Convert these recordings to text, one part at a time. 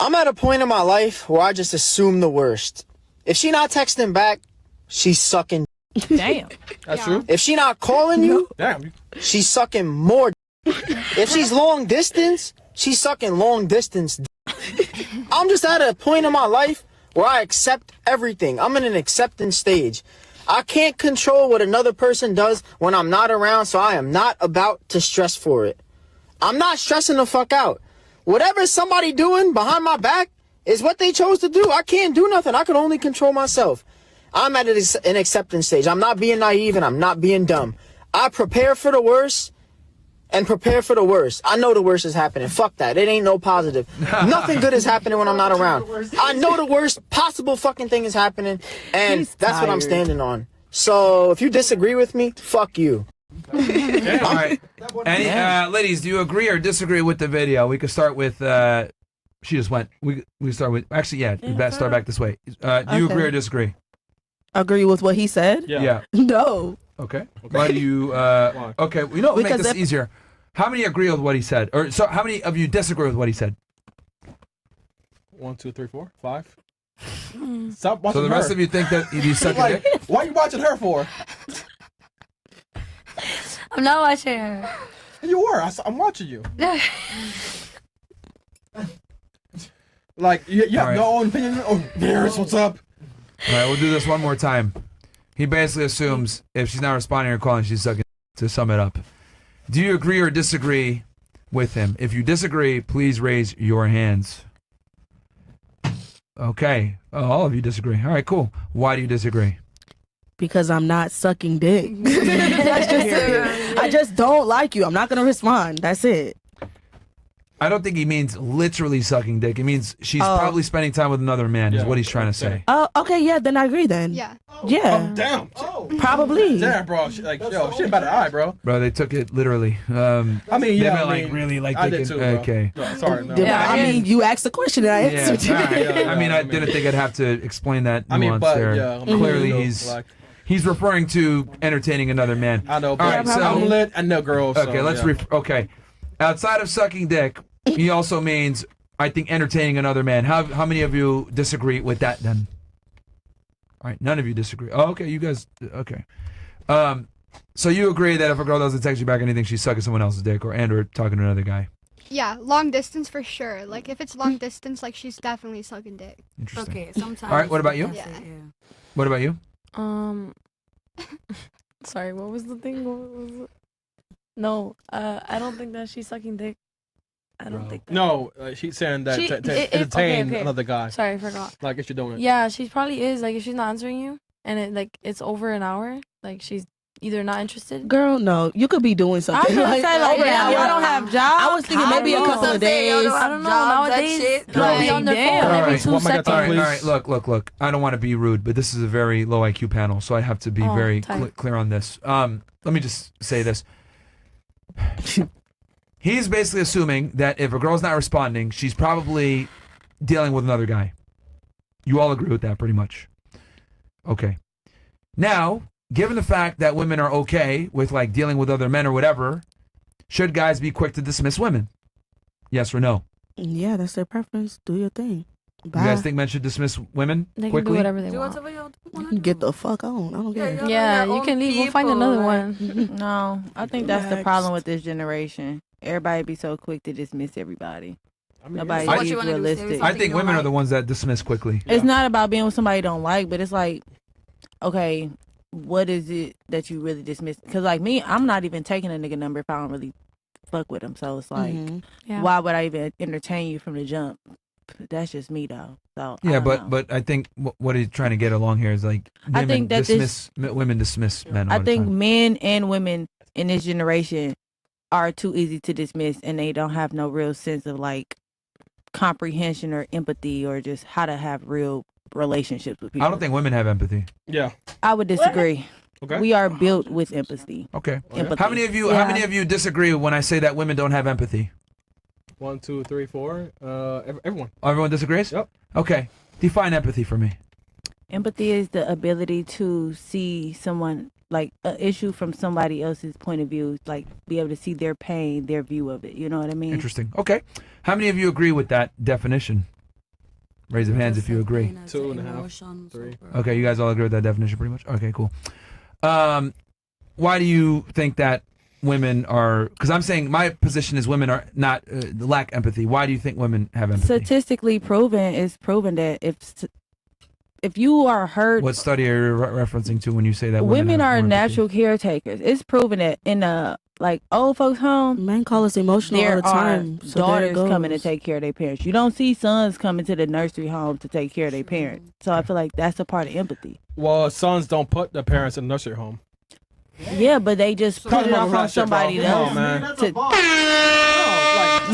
I'm at a point in my life where I just assume the worst. If she not texting back, she's sucking. Damn. That's true. If she not calling you, Damn. she's sucking more. If she's long distance, she's sucking long distance. I'm just at a point in my life where I accept everything. I'm in an acceptance stage. I can't control what another person does when I'm not around, so I am not about to stress for it. I'm not stressing the fuck out. Whatever somebody doing behind my back is what they chose to do. I can't do nothing. I can only control myself. I'm at an acceptance stage. I'm not being naive and I'm not being dumb. I prepare for the worst and prepare for the worst. I know the worst is happening. Fuck that. It ain't no positive. Nothing good is happening when I'm not around. I know the worst possible fucking thing is happening, and that's what I'm standing on. So if you disagree with me, fuck you. All right. Ladies, do you agree or disagree with the video? We could start with. She just went. We start with. Actually, yeah. We better start back this way. Do you agree or disagree? Agree with what he said? Yeah. No. Okay. Why do you? Okay. We know. Make this easier. How many agree with what he said? Or so? How many of you disagree with what he said? 1, 2, 3, 4, 5. Stop watching her. So the rest of you think that you suck a dick? Why are you watching her for? I'm not watching her. You were. I'm watching you. Like, you have no own opinion? Oh, Beers, what's up? All right, we'll do this one more time. He basically assumes if she's not responding or calling, she's sucking. To sum it up, do you agree or disagree with him? If you disagree, please raise your hands. Okay. Oh, all of you disagree. All right, cool. Why do you disagree? Because I'm not sucking dick. That's just it. I just don't like you. I'm not going to respond. That's it. I don't think he means literally sucking dick. It means she's probably spending time with another man, is what he's trying to say. Oh, okay, yeah, then I agree then. Yeah. Yeah. Oh, damn. Probably. Damn, bro. She about to eye, bro. Bro, they took it literally. I mean, yeah. They really like I they did could, too, bro. okay. No, sorry. No. Yeah, I mean, you asked the question and I answered all right. it. I mean, I didn't think I'd have to explain that nuance but, there. yeah, I mean, Clearly, you know, he's like, he's referring to entertaining another man. I know, but all right, so I'm lit and no girls. Okay, so, let's okay. Outside of sucking dick, he also means, I think, entertaining another man. How many of you disagree with that then? All right, none of you disagree. Oh, okay, you guys, okay. So you agree that if a girl doesn't text you back anything, she's sucking someone else's dick or talking to another guy? Yeah, long distance for sure. Like, if it's long distance, like, she's definitely sucking dick. Interesting. Okay, sometimes. All right, what about you? Yeah. What about you? Sorry, what was the thing? What was it? No, I don't think that she's sucking dick. I don't think that. No, she's saying that to entertain another guy. Sorry, I forgot. Like, if you're doing it. Yeah, she probably is. Like, if she's not answering you and it's over an hour, like, she's either not interested. Girl, no, you could be doing something. I was gonna say, like, yeah, I don't have jobs. I was thinking maybe a couple of days. I don't know. Nowadays, they'll be on their phone every 2 seconds. All right, look. I don't want to be rude, but this is a very low IQ panel, so I have to be very clear on this. Let me just say this. He's basically assuming that if a girl's not responding, she's probably dealing with another guy. You all agree with that pretty much. Okay. Now, given the fact that women are okay with like dealing with other men or whatever, should guys be quick to dismiss women? Yes or no? Yeah, that's their preference. Do your thing. Bye. You guys think men should dismiss women They quickly? can do whatever they want. Get the fuck on. I don't care. Yeah, you can leave. We'll find another one. No, I think that's the problem with this generation. Everybody be so quick to dismiss everybody. Nobody is realistic. I think women are the ones that dismiss quickly. It's not about being with somebody you don't like, but it's like, okay, what is it that you really dismiss? Because like me, I'm not even taking a nigga number if I don't really fuck with him. So it's like, why would I even entertain you from the jump? That's just me though. So yeah, but I think what he's trying to get along here is like women dismiss men. I think men and women in this generation are too easy to dismiss, and they don't have no real sense of like comprehension or empathy or just how to have real relationships with people. I don't think women have empathy. Yeah, I would disagree. Okay. We are built with empathy. Okay. Empathy. How many of you disagree when I say that women don't have empathy? 1, 2, 3, 4. Everyone. Everyone disagrees? Yep. Okay. Define empathy for me. Empathy is the ability to see someone, like an issue from somebody else's point of view, like be able to see their pain, their view of it. You know what I mean? Interesting. Okay. How many of you agree with that definition? Raise of hands if you agree. 2.5, 3. Okay, you guys all agree with that definition pretty much? Okay, cool. Why do you think that women are, because I'm saying my position is women are not, lack empathy. Why do you think women have empathy? Statistically proven that if you are hurt, What study are you referencing to when you say that women have are more natural empathy? caretakers. It's proven that in a like old folks home, Men call us emotional all there the time. are So there it daughters coming to goes. take care of their parents. You don't see sons coming to the nursery home to take care of their parents. So I feel like that's a part of empathy. Well, sons don't put their parents in the nursery home. Yeah, but they just put it off on somebody else. Come on, man. To,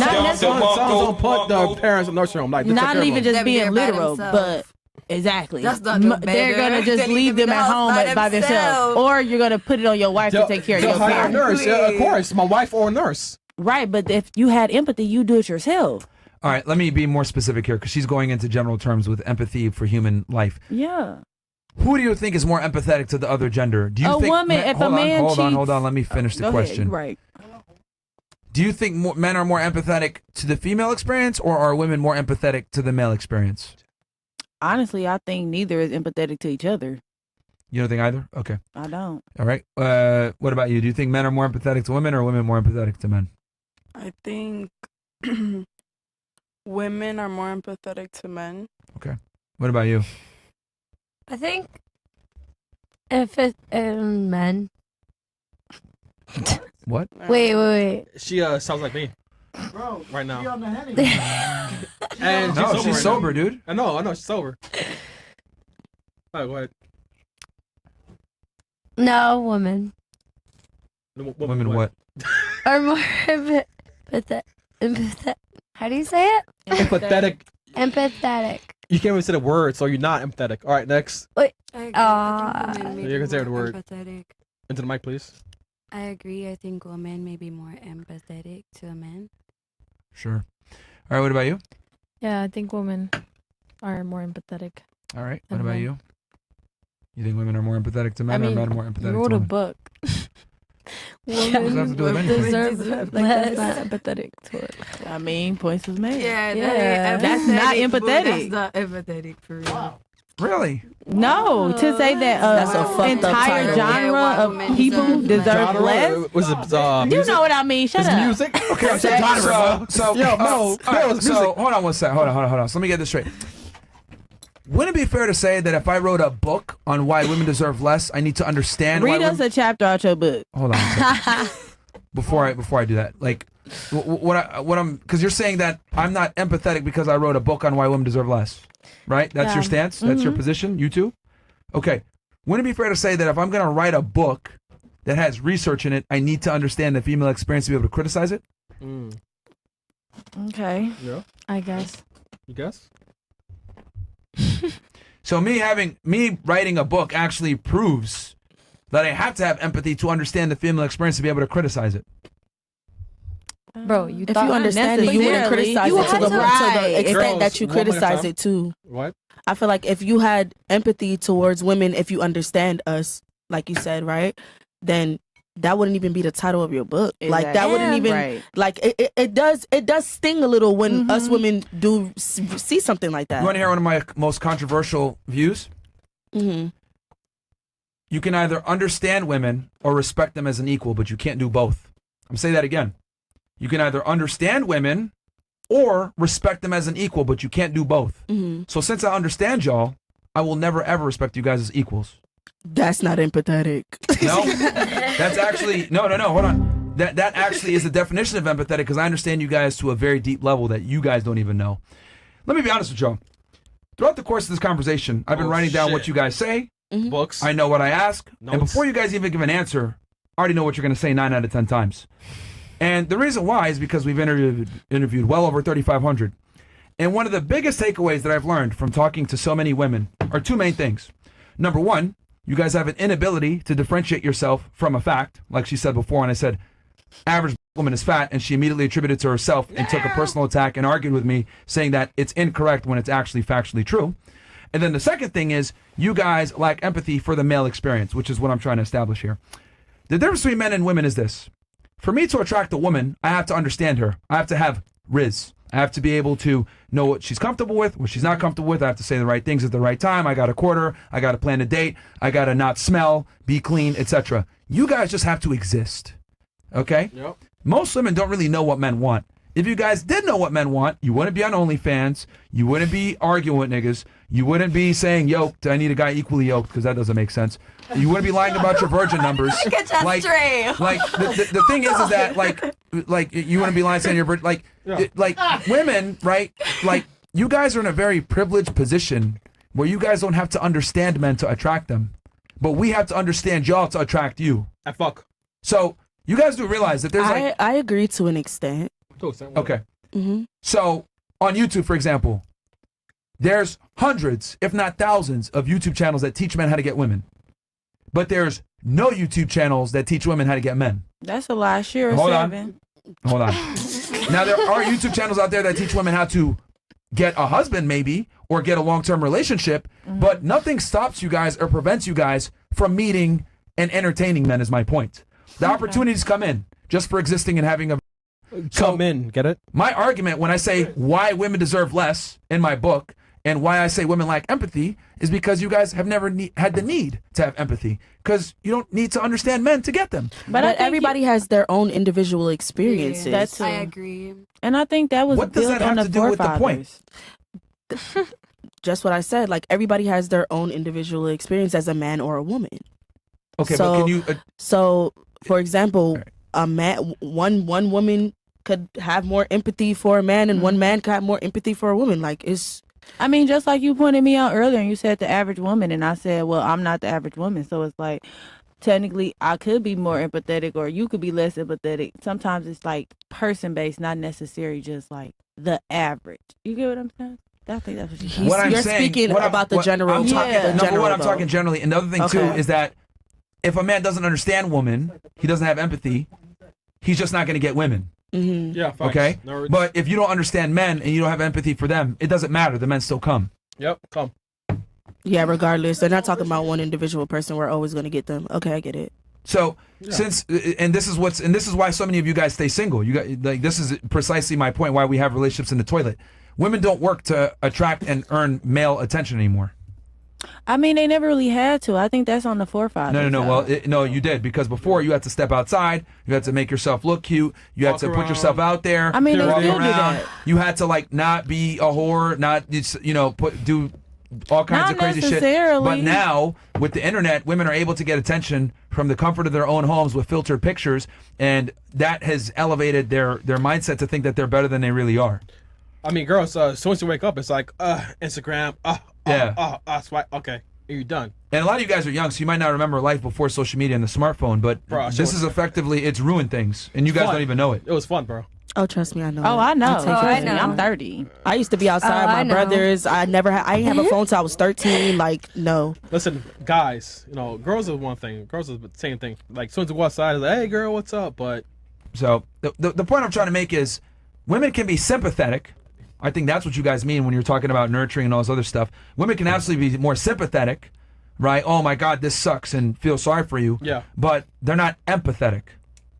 Sons don't put their parents in the nursery home. Like, they take not care of even them. just being They're by literal, themselves. but exactly. That's not no They're better gonna just than leave leaving them the at house home by by themselves, themselves. or you're gonna put it on your wife to take care of your They'll hire a parents. nurse. Yeah, of course, my wife or a nurse. Right, but if you had empathy, you do it yourself. All right, let me be more specific here because she's going into general terms with empathy for human life. Yeah. Who do you think is more empathetic to the other gender? Do you A think woman, if a man hold cheats- on, let me finish the Go question. ahead. Right. Do you think men are more empathetic to the female experience, or are women more empathetic to the male experience? Honestly, I think neither is empathetic to each other. You don't think either? Okay. I don't. All right. What about you? Do you think men are more empathetic to women, or women more empathetic to men? I think women are more empathetic to men. Okay. What about you? I think if it men. What? Wait. She sounds like me. Bro, right now. And No, she's right sober, now. dude. I know, she's sober. All right, go ahead. No, women Women what? are more empathetic. How do you say it? Empathetic. Empathetic. You can't even say the word, so you're not empathetic. All right, next. Wait. I agree. I think women may You be can say the more word. empathetic. Into the mic, please. I agree. I think women may be more empathetic to a man. Sure. All right. What about you? Yeah, I think women are more empathetic. All right. What And about men. you? You think women are more empathetic to men, I mean, or men are more empathetic you to wrote a women? book. What does that have to do with anything? deserve like that's not empathetic to it. I mean, points was made. Yeah, Yeah. That's not boo. empathetic. That's not empathetic for real. Really? No, to say that That's a fucked up entire title. genre Yeah, of women people deserve deserve Genre? less. Was it You music? know what I mean? Shut It's up. music? Okay, So, Yo, no, all no, right, it's so music. hold on one sec. Hold on. So let me get this straight. Wouldn't it be fair to say that if I wrote a book on why women deserve less, I need to understand why Read us women... a chapter out your book. Hold on a second. before I do that, like what I'm, because you're saying that I'm not empathetic because I wrote a book on why women deserve less, right? That's your stance. That's your position. You too. Okay. Wouldn't it be fair to say that if I'm going to write a book that has research in it, I need to understand the female experience to be able to criticize it? Okay. Yeah, I guess. you guess? So me writing a book actually proves that I have to have empathy to understand the female experience to be able to criticize it. Bro, you If thought you understand it, you wouldn't criticize You it to had the, to. to Right. the extent Girls, that you one more criticize time. it too. What? I feel like if you had empathy towards women, if you understand us, like you said, right, then that wouldn't even be the title of your book. Like that wouldn't even Right. like it does sting a little when us women do see something like that. You want to hear one of my most controversial views? Mm-hmm. You can either understand women or respect them as an equal, but you can't do both. I'm saying that again. You can either understand women or respect them as an equal, but you can't do both. Mm-hmm. So since I understand y'all, I will never ever respect you guys as equals. That's not empathetic. No, that's actually no. Hold on. That actually is the definition of empathetic because I understand you guys to a very deep level that you guys don't even know. Let me be honest with y'all. Throughout the course of this conversation, I've been writing down what you guys say. Books. I know what I ask, Notes. and before you guys even give an answer, I already know what you're going to say 9 out of 10 times. And the reason why is because we've interviewed well over 3,500. And one of the biggest takeaways that I've learned from talking to so many women are two main things. Number one, you guys have an inability to differentiate yourself from a fact, like she said before, and I said, average woman is fat, and she immediately attributed it to herself and took a personal attack and argued with me, saying that it's incorrect when it's actually factually true. And then the second thing is, you guys lack empathy for the male experience, which is what I'm trying to establish here. The difference between men and women is this. For me to attract a woman, I have to understand her. I have to have Riz. I have to be able to know what she's comfortable with, what she's not comfortable with. I have to say the right things at the right time. I got to court her. I got to plan a date. I got to not smell, be clean, etc. You guys just have to exist. Okay? Yep. Most women don't really know what men want. If you guys did know what men want, you wouldn't be on OnlyFans. You wouldn't be arguing with niggas. You wouldn't be saying yoked. I need a guy equally yoked because that doesn't make sense. You wouldn't be lying about your virgin numbers. Like the thing is that like you wouldn't be lying saying your virgin. Like women, right? Like you guys are in a very privileged position where you guys don't have to understand men to attract them, but we have to understand y'all to attract you. And fuck. So you guys do realize that there's I agree to an extent. Okay. So on YouTube, for example, there's hundreds, if not thousands, of YouTube channels that teach men how to get women. But there's no YouTube channels that teach women how to get men. That's a lie. Sure, Hold seven. on. Now, there are YouTube channels out there that teach women how to get a husband, maybe, or get a long-term relationship, but nothing stops you guys or prevents you guys from meeting and entertaining men, is my point. The opportunities come in just for existing and having a... Come in, get it? My argument when I say why women deserve less in my book and why I say women lack empathy is because you guys have never had the need to have empathy because you don't need to understand men to get them. But everybody has their own individual experiences. Yeah, That's I agree. And I think that was What does built that have on to the do with the forefathers. point? Just what I said. Like everybody has their own individual experience as a man or a woman. Okay, So- but can you... So, for example, a man, one woman could have more empathy for a man, and one man could have more empathy for a woman. Like it's. I mean, just like you pointed me out earlier and you said the average woman, and I said, well, I'm not the average woman. So it's like, technically, I could be more empathetic or you could be less empathetic. Sometimes it's like person-based, not necessarily just like the average. You get what I'm saying? I think that's what you're What I'm You're saying, speaking what I'm- about the what general. I'm talking, Yeah. the no, but general, what I'm though. talking generally, another thing too Okay. is that if a man doesn't understand women, he doesn't have empathy, he's just not going to get women. Mm-hmm. Yeah, facts. Okay? No, But if you don't understand men and you don't have empathy for them, it doesn't matter. The men still come. Yep, come. Yeah, regardless, they're not talking about one individual person. We're always going to get them. Okay, I get it. So since this is why so many of you guys stay single. You got like this is precisely my point why we have relationships in the toilet. Women don't work to attract and earn male attention anymore. I mean, they never really had to. I think that's on the forefathers. No. so. Well, no, you did because before you had to step outside, you had to make yourself look cute, you had Walk to put around. yourself out there. I mean, they walk still do around. that. You had to like not be a whore, not do all kinds Not of crazy shit. necessarily. But now with the internet, women are able to get attention from the comfort of their own homes with filtered pictures, and that has elevated their mindset to think that they're better than they really are. I mean, girls, as soon as you wake up, it's like, Instagram, swipe, okay, you're done. And a lot of you guys are young, so you might not remember life before social media and the smartphone, but Bro, this is effectively, it's ruined things, and you guys Fun. don't even know it. It was fun, bro. Oh, trust me, I know. Oh, I know. I'll take I it. know. I'm 30. I used to be outside. Oh, My I know. brothers. I didn't have a phone till I was 13. Like no. Listen, guys, girls is one thing. Girls is the same thing. Like, as soon as you go outside, it's like, hey, girl, what's up? But So the point I'm trying to make is women can be sympathetic. I think that's what you guys mean when you're talking about nurturing and all this other stuff. Women can absolutely be more sympathetic, right? Oh my God, this sucks and feel sorry for you. Yeah. But they're not empathetic.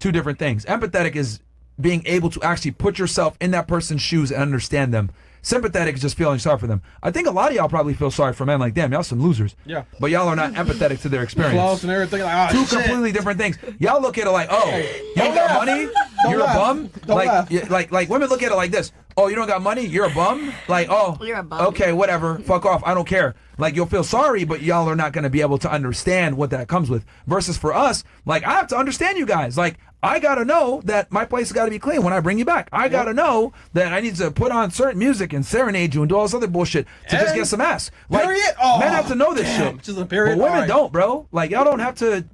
Two different things. Empathetic is being able to actually put yourself in that person's shoes and understand them. Sympathetic is just feeling sorry for them. I think a lot of y'all probably feel sorry for men like, damn, y'all some losers. Yeah. But y'all are not empathetic to their experience. clothes and everything, like, Two shit. completely different things. Y'all look at it like, oh, you don't got money? You're laugh. a bum? Don't laugh. Like women look at it like this. Oh, you don't got money? You're a bum? Like, oh, You're a bum. okay, whatever. Fuck off. I don't care. Like, you'll feel sorry, but y'all are not going to be able to understand what that comes with. Versus for us, like, I have to understand you guys. Like, I got to know that my place has got to be clean when I bring you back. I got to know that I need to put on certain music and serenade you and do all this other bullshit to just get some ass. Like, Period? Oh, men have to know this damn, shit. just a period? But women All right. don't, bro. Like, y'all don't have to.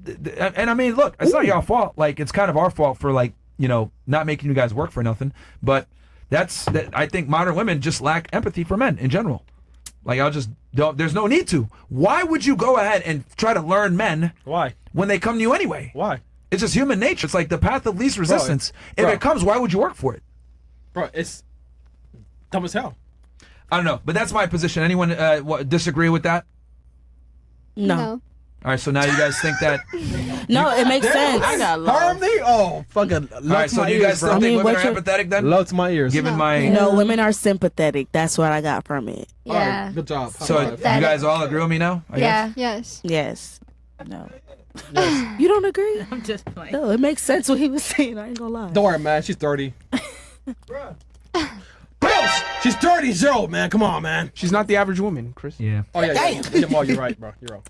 And I mean, look, it's not y'all fault. Like, it's kind of our fault for, like, not making you guys work for nothing. But I think modern women just lack empathy for men in general. Like, y'all just don't. There's no need to. Why would you go ahead and try to learn men Why? when they come to you anyway? Why? It's just human nature. It's like the path of least resistance. If bro. it comes, why would you work for it? Bro, it's dumb as hell. I don't know, but that's my position. Anyone disagree with that? No. All right, so now you guys think that. No, it makes sense. I got Harm lost. me? Oh, fucking. All right, so do you guys still I think mean, women what are you're- empathetic then? Love to my ears. Given No. my. No, women are sympathetic. That's what I got from it. All right, Yeah. good job. So High you five. guys all agree with me now? I guess? Yeah. Yes. Yes. No. You don't agree? I'm just playing. No, it makes sense what he was saying. I ain't gonna lie. Don't worry, man. She's 30. Bro, she's 30 years old, man. Come on, man. She's not the average woman, Chris. Yeah. Oh, yeah. Oh, you're right, bro. You're right.